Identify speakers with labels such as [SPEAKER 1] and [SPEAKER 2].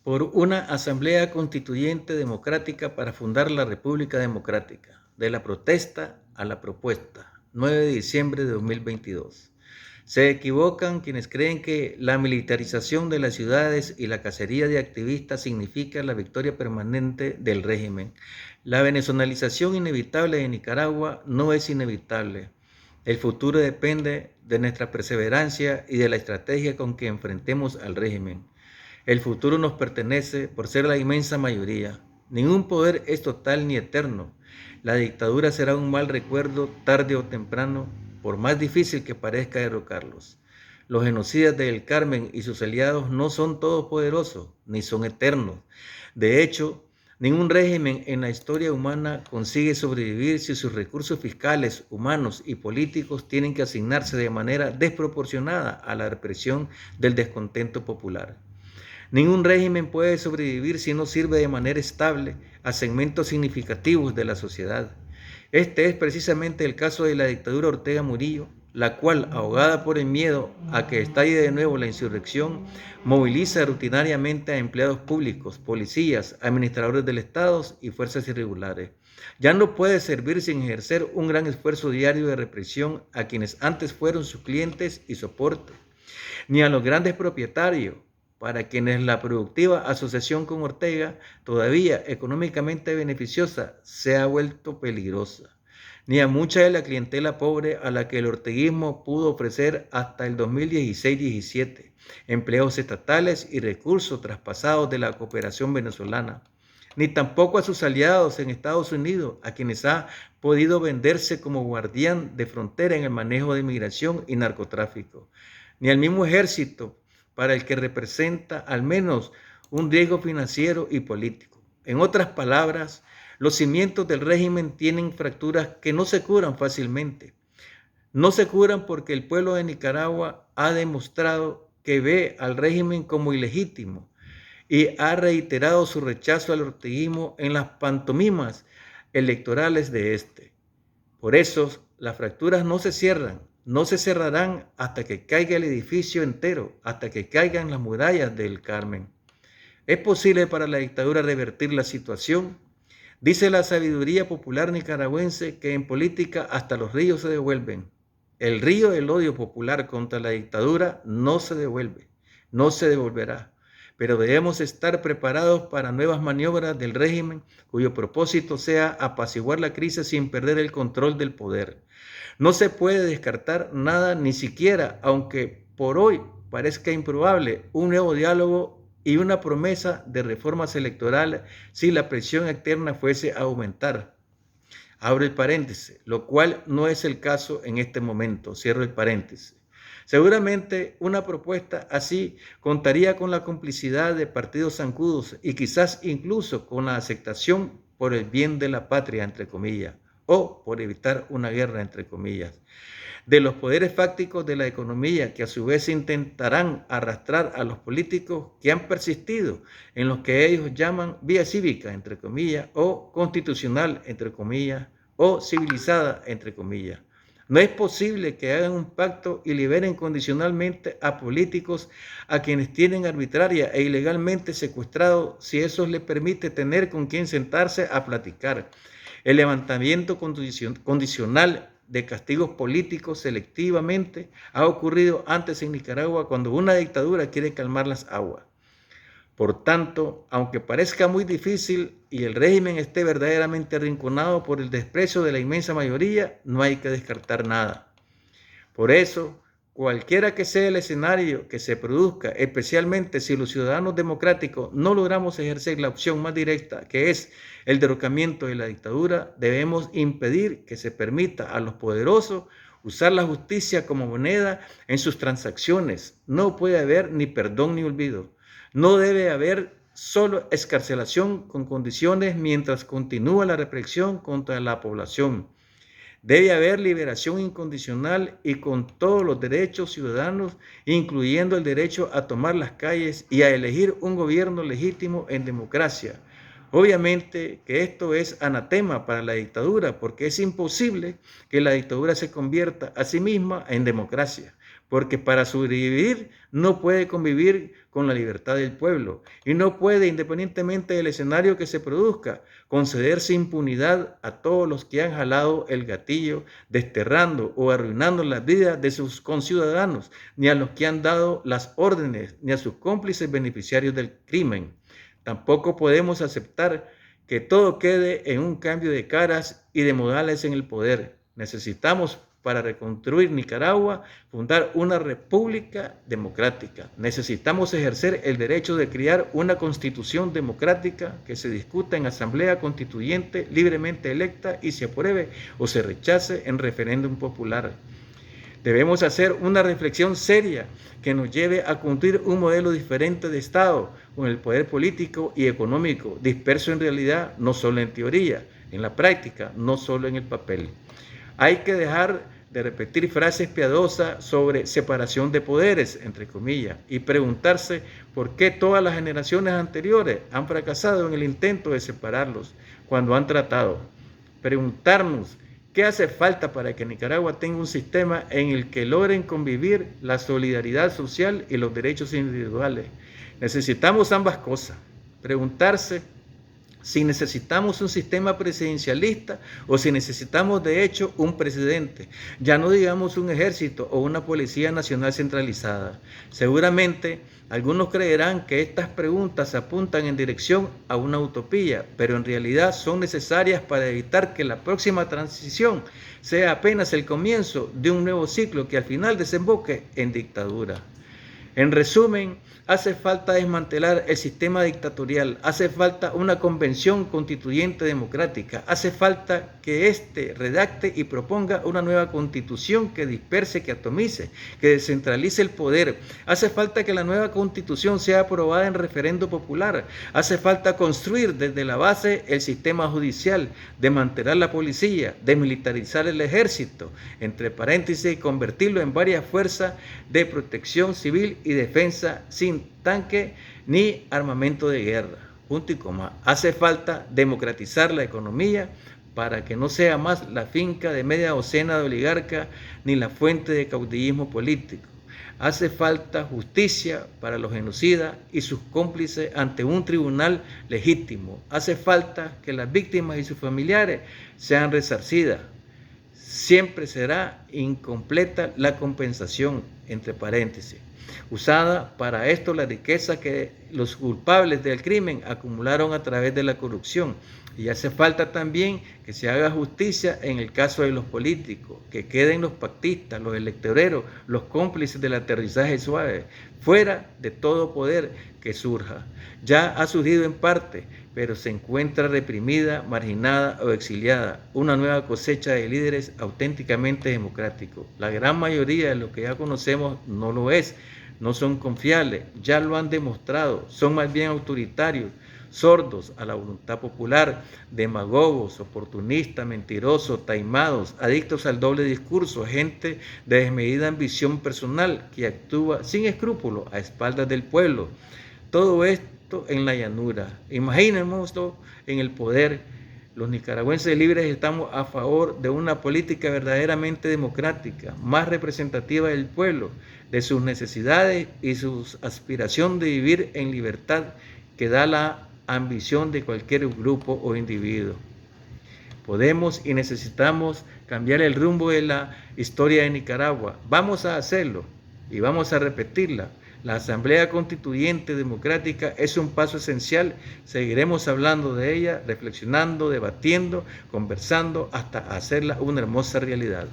[SPEAKER 1] por una asamblea constituyente democrática para fundar la República Democrática, de la protesta a la propuesta, 9 de diciembre de 2022. Se equivocan quienes creen que la militarización de las ciudades y la cacería de activistas significa la victoria permanente del régimen. La venezolanización inevitable de Nicaragua no es inevitable. El futuro depende de nuestra perseverancia y de la estrategia con que enfrentemos al régimen. El futuro nos pertenece por ser la inmensa mayoría. Ningún poder es total ni eterno. La dictadura será un mal recuerdo tarde o temprano, por más difícil que parezca derrocarlos. Los genocidas del Carmen y sus aliados no son todopoderosos, ni son eternos. De hecho, ningún régimen en la historia humana consigue sobrevivir si sus recursos fiscales, humanos y políticos tienen que asignarse de manera desproporcionada a la represión del descontento popular. Ningún régimen puede sobrevivir si no sirve de manera estable a segmentos significativos de la sociedad. Este es precisamente el caso de la dictadura Ortega Murillo, la cual, ahogada por el miedo a que estalle de nuevo la insurrección, moviliza rutinariamente a empleados públicos, policías, administradores del Estado y fuerzas irregulares. Ya no puede servir sin ejercer un gran esfuerzo diario de represión a quienes antes fueron sus clientes y soporte, ni a los grandes propietarios, para quienes la productiva asociación con Ortega, todavía económicamente beneficiosa, se ha vuelto peligrosa, ni a mucha de la clientela pobre a la que el orteguismo pudo ofrecer hasta el 2016-17, empleos estatales y recursos traspasados de la cooperación venezolana, ni tampoco a sus aliados en Estados Unidos, a quienes ha podido venderse como guardián de frontera en el manejo de inmigración y narcotráfico, ni al mismo ejército, para el que representa al menos un riesgo financiero y político. En otras palabras, los cimientos del régimen tienen fracturas que no se curan fácilmente. No se curan porque el pueblo de Nicaragua ha demostrado que ve al régimen como ilegítimo y ha reiterado su rechazo al orteguismo en las pantomimas electorales de este. Por eso, las fracturas no se cierran, no se cerrarán hasta que caiga el edificio entero, hasta que caigan las murallas del Carmen. ¿Es posible para la dictadura revertir la situación? Dice la sabiduría popular nicaragüense que en política hasta los ríos se devuelven. El río del odio popular contra la dictadura no se devuelve, no se devolverá. Pero debemos estar preparados para nuevas maniobras del régimen cuyo propósito sea apaciguar la crisis sin perder el control del poder. No se puede descartar nada, ni siquiera, aunque por hoy parezca improbable, un nuevo diálogo y una promesa de reformas electorales si la presión externa fuese a aumentar. Abro el paréntesis, lo cual no es el caso en este momento, cierro el paréntesis. Seguramente una propuesta así contaría con la complicidad de partidos zancudos y quizás incluso con la aceptación por el bien de la patria, entre comillas, o por evitar una guerra, entre comillas, de los poderes fácticos de la economía, que a su vez intentarán arrastrar a los políticos que han persistido en lo que ellos llaman vía cívica, entre comillas, o constitucional, entre comillas, o civilizada, entre comillas. No es posible que hagan un pacto y liberen condicionalmente a políticos a quienes tienen arbitraria e ilegalmente secuestrados si eso les permite tener con quien sentarse a platicar. El levantamiento condicional de castigos políticos selectivamente ha ocurrido antes en Nicaragua cuando una dictadura quiere calmar las aguas. Por tanto, aunque parezca muy difícil y el régimen esté verdaderamente arrinconado por el desprecio de la inmensa mayoría, no hay que descartar nada. Por eso, cualquiera que sea el escenario que se produzca, especialmente si los ciudadanos democráticos no logramos ejercer la opción más directa, que es el derrocamiento de la dictadura, debemos impedir que se permita a los poderosos usar la justicia como moneda en sus transacciones. No puede haber ni perdón ni olvido. No debe haber solo excarcelación con condiciones mientras continúa la represión contra la población. Debe haber liberación incondicional y con todos los derechos ciudadanos, incluyendo el derecho a tomar las calles y a elegir un gobierno legítimo en democracia. Obviamente que esto es anatema para la dictadura, porque es imposible que la dictadura se convierta a sí misma en democracia, porque para sobrevivir no puede convivir con la libertad del pueblo y no puede, independientemente del escenario que se produzca, concederse impunidad a todos los que han jalado el gatillo, desterrando o arruinando la vida de sus conciudadanos, ni a los que han dado las órdenes, ni a sus cómplices beneficiarios del crimen. Tampoco podemos aceptar que todo quede en un cambio de caras y de modales en el poder. Necesitamos, para reconstruir Nicaragua, fundar una república democrática. Necesitamos ejercer el derecho de crear una constitución democrática que se discuta en asamblea constituyente libremente electa y se apruebe o se rechace en referéndum popular. Debemos hacer una reflexión seria que nos lleve a cumplir un modelo diferente de Estado, con el poder político y económico disperso en realidad, no solo en teoría, en la práctica, no solo en el papel. Hay que dejar de repetir frases piadosas sobre separación de poderes, entre comillas, y preguntarse por qué todas las generaciones anteriores han fracasado en el intento de separarlos cuando han tratado. Preguntarnos qué hace falta para que Nicaragua tenga un sistema en el que logren convivir la solidaridad social y los derechos individuales. Necesitamos ambas cosas. Preguntarse si necesitamos un sistema presidencialista o si necesitamos de hecho un presidente, ya no digamos un ejército o una policía nacional centralizada. Seguramente algunos creerán que estas preguntas apuntan en dirección a una utopía, pero en realidad son necesarias para evitar que la próxima transición sea apenas el comienzo de un nuevo ciclo que al final desemboque en dictadura. En resumen, hace falta desmantelar el sistema dictatorial, hace falta una convención constituyente democrática, hace falta que éste redacte y proponga una nueva constitución que disperse, que atomice, que descentralice el poder, hace falta que la nueva constitución sea aprobada en referendo popular, hace falta construir desde la base el sistema judicial, desmantelar la policía, desmilitarizar el ejército, entre paréntesis, convertirlo en varias fuerzas de protección civil y defensa sin tanque ni armamento de guerra. Punto y coma. Hace falta democratizar la economía para que no sea más la finca de media docena de oligarcas ni la fuente de caudillismo político. Hace falta justicia para los genocidas y sus cómplices ante un tribunal legítimo. Hace falta que las víctimas y sus familiares sean resarcidas. Siempre será incompleta la compensación, entre paréntesis, usada para esto la riqueza que los culpables del crimen acumularon a través de la corrupción. Y hace falta también que se haga justicia en el caso de los políticos, que queden los pactistas, los electoreros, los cómplices del aterrizaje suave, fuera de todo poder que surja. Ya ha surgido en parte, pero se encuentra reprimida, marginada o exiliada, una nueva cosecha de líderes auténticamente democráticos. La gran mayoría de lo que ya conocemos no lo es, no son confiables, ya lo han demostrado, son más bien autoritarios, sordos a la voluntad popular, demagogos, oportunistas, mentirosos, taimados, adictos al doble discurso, gente de desmedida ambición personal que actúa sin escrúpulos a espaldas del pueblo. Todo esto en la llanura. Imaginémoslo en el poder. Los nicaragüenses libres estamos a favor de una política verdaderamente democrática, más representativa del pueblo, de sus necesidades y su aspiración de vivir en libertad que da la ambición de cualquier grupo o individuo. Podemos y necesitamos cambiar el rumbo de la historia de Nicaragua. Vamos a hacerlo y vamos a repetirla. La Asamblea Constituyente Democrática es un paso esencial. Seguiremos hablando de ella, reflexionando, debatiendo, conversando, hasta hacerla una hermosa realidad.